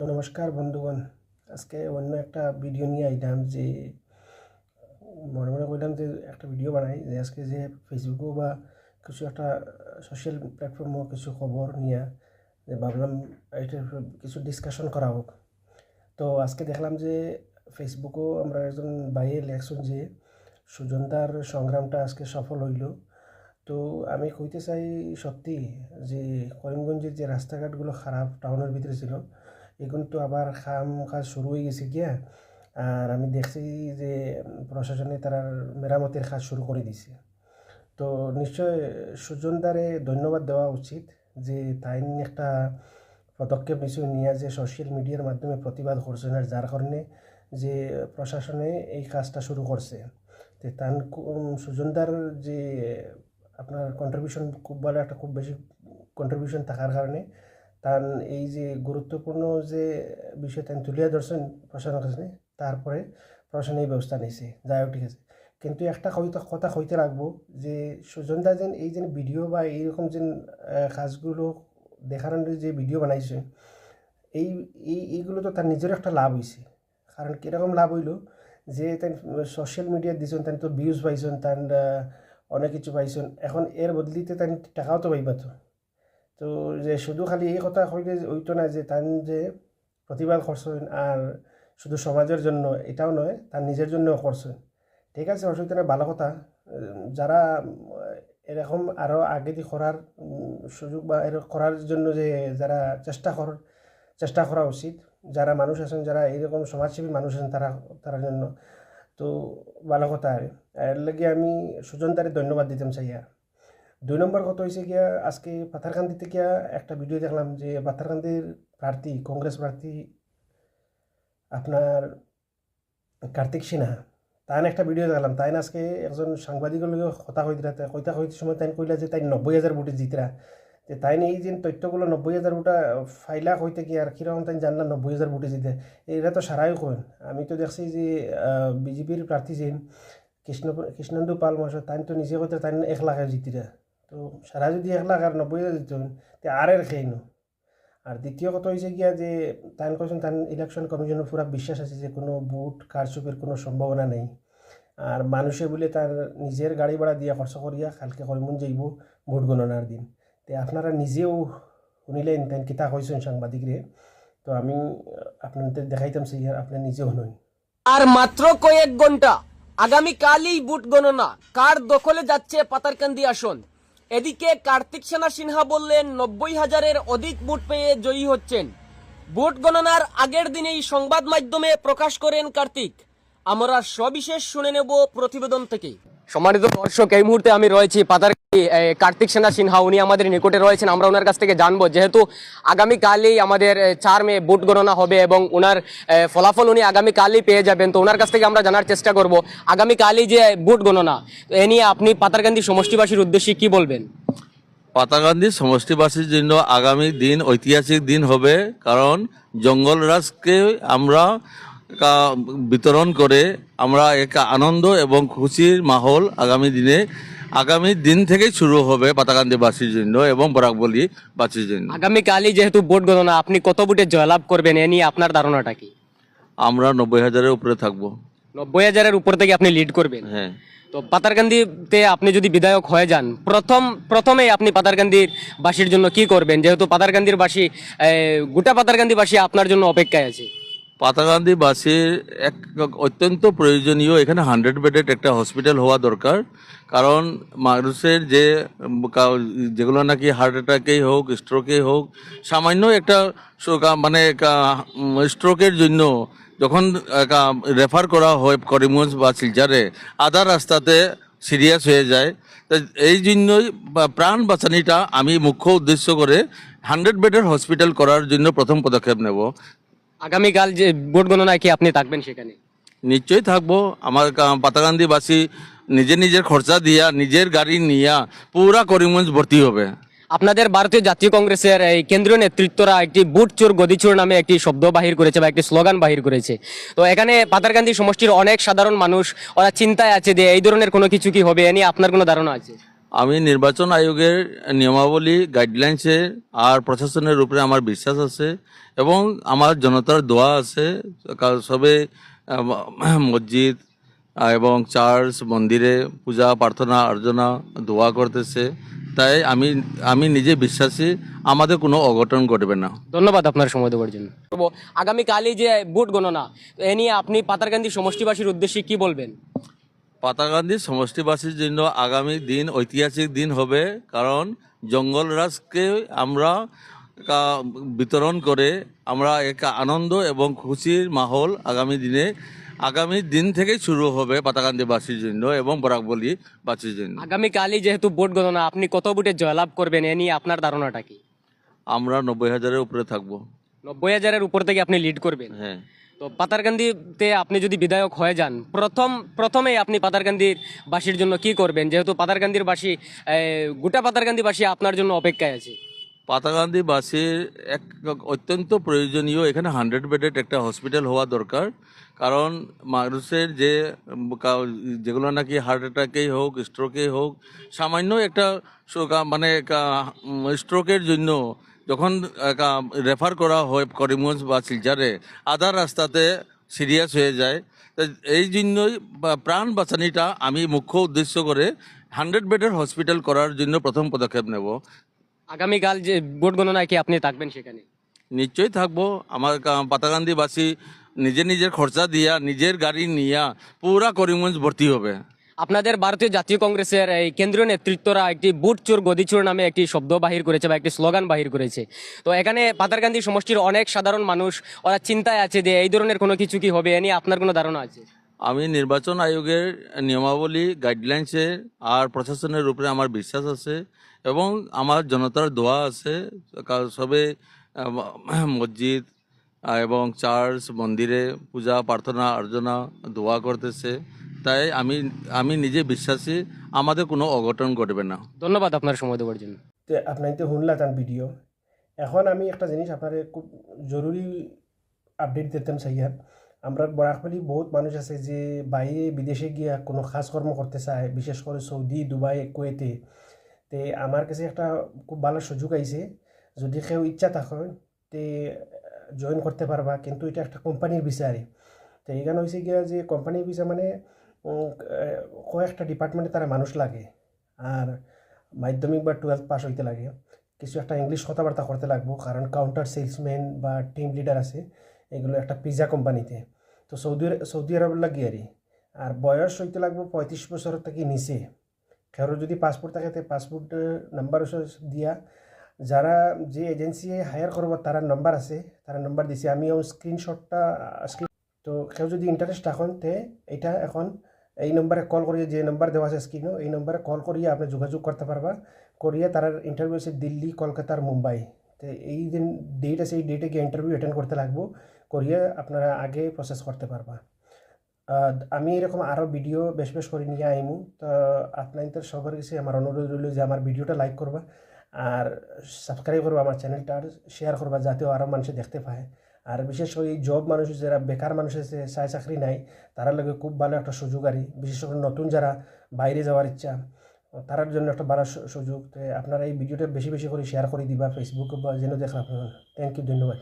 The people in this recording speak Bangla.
তো নমস্কার বন্ধুগণ, আজকে অন্য একটা ভিডিও নিয়ে আইলাম যে মনে মনে করলাম যে একটা ভিডিও বানাই যে আজকে যে ফেসবুকও বা কিছু একটা সোশ্যাল প্ল্যাটফর্মও কিছু খবর নিয়ে যে ভাবলাম এটা কিছু ডিসকাশন করা হোক। তো আজকে দেখলাম যে ফেসবুকও আমরা একজন ভাইয়ে লেখছেন যে সুজনতার সংগ্রামটা আজকে সফল হইল। তো আমি কইতে চাই সত্যি যে করিমগঞ্জের যে রাস্তাঘাটগুলো খারাপ টাউনের ভিতরে ছিল এগুলো তো আবার খাম কাজ শুরু হয়ে গেছে গিয়া। আর আমি দেখছি যে প্রশাসনে তারা মেরামতের কাজ শুরু করে দিছে। তো নিশ্চয় সুজনদারে ধন্যবাদ দেওয়া উচিত যে তাই একটা পদক্ষেপ নিয়ে যে সোশ্যাল মিডিয়ার মাধ্যমে প্রতিবাদ করছেন আর যার কারণে যে প্রশাসনে এই কাজটা শুরু করছে। তো তান সুজনদার যে আপনার কন্ট্রিবিউশন খুব ভালো একটা খুব বেশি কন্ট্রিবিউশন থাকার কারণে তার এই যে গুরুত্বপূর্ণ যে বিষয় তাই তুলিয়া ধরছেন প্রশাসনের কাছে, তারপরে প্রশাসন এই ব্যবস্থা নিয়েছে, যাই হোক ঠিক আছে। কিন্তু একটা কথা কইতে রাখবো যে সুজনদা যেন এই যে ভিডিও বা এইরকম যে কাজগুলো দেখানোর যে ভিডিও বানাইছে এই এইগুলো তো তার নিজের একটা লাভ হয়েছে। কারণ কীরকম লাভ হইল যে তাই সোশ্যাল মিডিয়া দিয়েছেন তাই তো ভিউজ পাইছেন, তার অনেক কিছু পাইছেন, এখন এর বদলিতে তাই টাকাও তো পাইবা। তো তো যে শুধু খালি এই কথা কইলে ওইতো না যে তার যে প্রতিবাদ করছেন আর শুধু সমাজের জন্য এটাও নয়, তার নিজের জন্যও করছেন। ঠিক আছে, অসুবিধা নেই, ভালো কথা। যারা এরকম আরও আগে দিয়ে করার সুযোগ বা এর করার জন্য যে যারা চেষ্টা করা উচিত, যারা মানুষ আছেন, যারা এইরকম সমাজসেবী মানুষ আছেন, তারা তার জন্য তো ভালো কথা। আর এর লাগে আমি সুজনতারে ধন্যবাদ দিতাম চাইয়া। 2 নম্বর কথা হয়েছে গিয়া আজকে পাথারকান্দি থেকে একটা ভিডিও দেখলাম যে পাথারকান্দির প্রার্থী কংগ্রেস প্রার্থী আপনার কার্তিক সিনহা, তাই একটা ভিডিও দেখলাম। তাই আজকে একজন সাংবাদিকের লগে কথা কইতে সময় তাই কইলা যে তাই 90,000 ভোটে জিতরা। যে তাই এই যে তথ্যগুলো 90,000 ভোটা ফাইলা হইতে কি আর কীরকম তাই জানলাম 90,000 ভোটে জিতে, এরা তো সারাই করেন। আমি তো দেখছি যে বিজেপির প্রার্থী যে কৃষ্ণেন্দু পাল মহাশয় তাই তো নিজে কইতে তাই 1 লাখে জিতিরা। তো সারা যদি 1 লাখ আর 90,000 দিত তে আর খেয়ে নো। আর দ্বিতীয় কথা হয়েছে গিয়া যে তান কইছেন তান ইলেকশন কমিশনের পুরা বিশ্বাস আছে যে কোনো ভোট কারচুপির কোনো সম্ভাবনা নেই। আর মানুষে বলে তার নিজের গাড়ি ভাড়া দিয়া খরচ করিয়া কালকে করিমগঞ্জ যাইব ভোট গণনার দিন। তে আপনারা নিজেও শুনিলেন তাই কিতা কইছেন সাংবাদিকরে। তো আমি আপনাদের দেখাইতাম সেই আপনি নিজেও শুনুন। আর মাত্র কয়েক ঘন্টা আগামী কালই ভোট গণনা, কার দখলে যাচ্ছে পাতারকান্দি আসন। এদিকে কার্তিক সেনা সিনহা বললেন 90,000-এর অধিক ভোট পেয়ে জয়ী হচ্ছেন। ভোট গণনার আগের দিনেই সংবাদ মাধ্যমে প্রকাশ করেন কার্তিক। আমরা সবিশেষ শুনে নেব প্রতিবেদন থেকে। সম্মানিত দর্শক, এই মুহূর্তে আমি রয়েছি পাতারকান্দি, কার্তিক সেনা সিনহা উনি আমাদের নিকটে রয়েছেন। আমরা ওনার কাছ থেকে জানবো, যেহেতু আগামীকালই আমাদের 4 মে ভোট গণনা হবে এবং ওনার ফলাফল উনি আগামীকালই পেয়ে যাবেন। তো ওনার কাছ থেকে আমরা জানার চেষ্টা করব আগামীকালই যে ভোট গণনা, এ নিয়ে আপনি পাতারকান্দি সমষ্টিবাসীর উদ্দেশ্যে কি বলবেন? পাতাকান্দি সমষ্টিবাসীর জন্য আগামী দিন ঐতিহাসিক দিন হবে, কারণ জঙ্গলরাজকে আমরা বিতরণ করে আমরা এক আনন্দ এবং খুশির মাহল আগামী দিন থেকেই শুরু হবে পাতাকান্দিবাসীর জন্য এবং বরাকবলিবাসীর জন্য। আগামীকালই যেহেতু ভোট গণনা, আপনি কত ভোটে জয়লাভ করবেন এ নিয়ে আপনার ধারণাটা কি? আমরা 90,000-এর উপরে থাকবো। 90,000-এর উপর থেকে আপনি লিড করবেন? হ্যাঁ। তো পাতারকান্দিতে আপনি যদি বিধায়ক হয়ে যান, প্রথমেই আপনি পাতারকান্দির বাসীর জন্য কি করবেন, যেহেতু পাতারকান্দির বাসী, গোটা পাতারকান্দিবাসী আপনার জন্য অপেক্ষায় আছে? পাতাকান্দিবাসীর এক অত্যন্ত প্রয়োজনীয় এখানে 100 বেডেড একটা হসপিটাল হওয়া দরকার। কারণ মানুষের যেগুলো নাকি হার্ট অ্যাটাকেই হোক, স্ট্রোকেই হোক, সামান্য একটা মানে স্ট্রোকের জন্য যখন রেফার করা হয় করিমগঞ্জ বা শিলচরে, আধা রাস্তাতে সিরিয়াস হয়ে যায়। তো এই জন্যই প্রাণ বাঁচানিটা আমি মুখ্য উদ্দেশ্য করে 100 বেডের হসপিটাল করার জন্য প্রথম পদক্ষেপ নেব। আগামীকাল যে ভোট গণনায় কি আপনি থাকবেন সেখানে? নিশ্চয়ই থাকবো। আমার পাতাকান্দিবাসী নিজের খরচা দিয়া, নিজের গাড়ি নিয়া পুরা করিমগঞ্জ ভর্তি হবে। আপনাদের ভারতীয় জাতীয় কংগ্রেসের এই কেন্দ্রীয় নেতৃত্বরা একটি বুট চোর গদি চোর নামে একটি শব্দ বাহির করেছে বা একটি স্লোগান বাহির করেছে। তো এখানে পাতারকান্দি সমষ্টির অনেক সাধারণ মানুষ ওরা চিন্তায় আছে যে এই ধরনের কোনো কিছু কি হবে, এ নিয়ে আপনার কোনো ধারণা আছে? আমি নির্বাচন আয়োগের নিয়মাবলী গাইডলাইন্সে আর প্রশাসনের উপরে আমার বিশ্বাস আছে এবং আমার জনতার দোয়া আছে। সবে মসজিদ এবং চার্চ মন্দিরে পূজা প্রার্থনা অর্চনা দোয়া করতেছে, তাই আমি নিজে বিশ্বাসী আমাদের কোনো অঘটন ঘটবে না। ধন্যবাদ আপনার সময় দেওয়ার জন্য। আগামীকালই যে ভোট গণনা, তো এ নিয়ে আপনি পাতারকান্দি সমষ্টিবাসীর উদ্দেশ্যে কি বলবেন? পাতাকান্দি সমষ্টিবাসীর জন্য আগামী দিন ঐতিহাসিক দিন হবে, কারণ জঙ্গলরাজকে আমরা বিতরণ করে আমরা এক আনন্দ এবং খুশির মাহল আগামী দিন থেকেই শুরু হবে পাতাকান্দিবাসীর জন্য এবং বরাকবলিবাসীর জন্য। আগামীকালই যেহেতু ভোট গণনা, আপনি কত ভোটে জয়লাভ করবেন এ নিয়ে আপনার ধারণাটা কি? আমরা 90,000-এর উপরে থাকবো। 90,000-এর উপর থেকে আপনি লিড করবেন? হ্যাঁ। তো পাতারকান্দিতে আপনি যদি বিধায়ক হয়ে যান, প্রথমেই আপনি পাতারকান্দির বাসীর জন্য কি করবেন, যেহেতু পাতারকান্দির বাসী গোটা পাতারকান্দিবাসী আপনার জন্য অপেক্ষায় আছে? পাতাকান্দিবাসীর এক অত্যন্ত প্রয়োজনীয় এখানে 100 বেডেড একটা হসপিটাল হওয়া দরকার, কারণ মানুষের যেগুলো নাকি হার্ট অ্যাটাকেই হোক স্ট্রোকেই হোক, সামান্য একটা মানে স্ট্রোকের জন্য যখন রেফার করা হয় করিমগঞ্জ বা শিলচরে, আধা রাস্তাতে সিরিয়াস হয়ে যায়। এই জন্যই প্রাণ বাঁচানিটা আমি মুখ্য উদ্দেশ্য করে 100 বেডের হসপিটাল করার জন্য প্রথম পদক্ষেপ নেব। আগামীকাল যে ভোট গণনায় কি আপনি থাকবেন সেখানে? নিশ্চয়ই থাকবো। আমার পাতাকান্দিবাসী নিজের খরচা দিয়া নিজের গাড়ি নিয়া পুরা করিমগঞ্জ ভর্তি হবে। আপনাদের ভারতীয় জাতীয় কংগ্রেসের এই কেন্দ্রীয় নেতৃত্বরা একটি বুট চোর গদি চোর নামে একটি শব্দ বাহির করেছে বা একটি স্লোগান বাহির করেছে। তো এখানে পাতারকান্দি সমষ্টির অনেক সাধারণ মানুষ ওরা চিন্তায় আছে যে এই ধরনের কোনো কিছু কি হবে, এ নিয়ে আপনার কোনো ধারণা আছে? আমি নির্বাচন আয়োগের নিয়মাবলী গাইডলাইন্সে আর প্রশাসনের উপরে আমার বিশ্বাস আছে এবং আমার জনতার দোয়া আছে। সবে মসজিদ এবং চার্চ মন্দিরে পূজা প্রার্থনা অর্চনা দোয়া করতেছে, তাই আমি নিজে বিশ্বাসী আমাদের কোনো অঘটন ঘটবে না। ধন্যবাদ আপনার সময় দেওয়ার জন্য। তো আপনার তো শুনলা তার ভিডিও। এখন আমি একটা জিনিস আপনার খুব জরুরি আপডেট দিতাম চাইয়ার। আমরা বরাকবালি বহুত মানুষ আছে যে বাইরে বিদেশে গিয়া কোনো কাজকর্ম করতে চায়, বিশেষ করে সৌদি, দুবাই, কুয়েতে। তে আমার কাছে একটা খুব ভালো সুযোগ আইছে, যদি কেউ ইচ্ছা থাকে তে জয়েন করতে পারবা, কিন্তু এটা একটা কোম্পানির বিচারে। তো এইখানে হয়েছে গিয়া যে কোম্পানির ভিসা মানে কয়েকটা ডিপার্টমেন্টে তারা মানুষ লাগে, আর মাধ্যমিক বা 12th পাস হইতে লাগে, কিছু একটা ইংলিশ কথাবার্তা করতে লাগবো, কারণ কাউন্টার সেলসম্যান বা টিম লিডার আছে এগুলো একটা পিৎজা কোম্পানিতে। তো সৌদি আরব লাগিয়ে আর বয়স হইতে লাগবো 35 বছর থেকে নিচে। কারো যদি পাসপোর্ট থাকে তো পাসপোর্ট নাম্বার দিয়া, যারা যে এজেন্সি হায়ার করবো তারা নাম্বার আছে, তারা নাম্বার দিছে, আমি স্ক্রিনশটটা তো কেউ যদি ইন্টারেস্ট রাখেন তে এটা এখন এই নম্বরে কল করিয়ে, যে নম্বর দেওয়া আছে স্ক্রিনও, এই নম্বরে কল করিয়ে আপনি যোগাযোগ করতে পারবা। করিয়ে তার ইন্টারভিউ আছে দিল্লি, কলকাতার, মুম্বাই। তো এই দিন ডেট আছে, এই ডেটে গিয়ে ইন্টারভিউ অ্যাটেন্ড করতে লাগবো, করিয়ে আপনারা আগে প্রসেস করতে পারবা। আমি এরকম আরও ভিডিও বেশ করে নিয়ে আইমু। তো আপনাদের সবার কাছে আমার অনুরোধ রইল যে আমার ভিডিওটা লাইক করবা আর সাবস্ক্রাইব করবা আমার চ্যানেলটা, আর শেয়ার করবা যাতেও আরও মানুষে দেখতে পায়। আর বিশেষ করে এই জব মানুষ যারা বেকার মানুষ আছে, চাকরি নাই, তারা লাগে খুব ভালো একটা সুযোগ। আর বিশেষ করে নতুন যারা বাইরে যাওয়ার ইচ্ছা, তার জন্য একটা ভালো সুযোগ। তো আপনারা এই ভিডিওটা বেশি করে শেয়ার করে দিবা ফেসবুক বা যেন দেখেন আপনারা। থ্যাংক ইউ, ধন্যবাদ।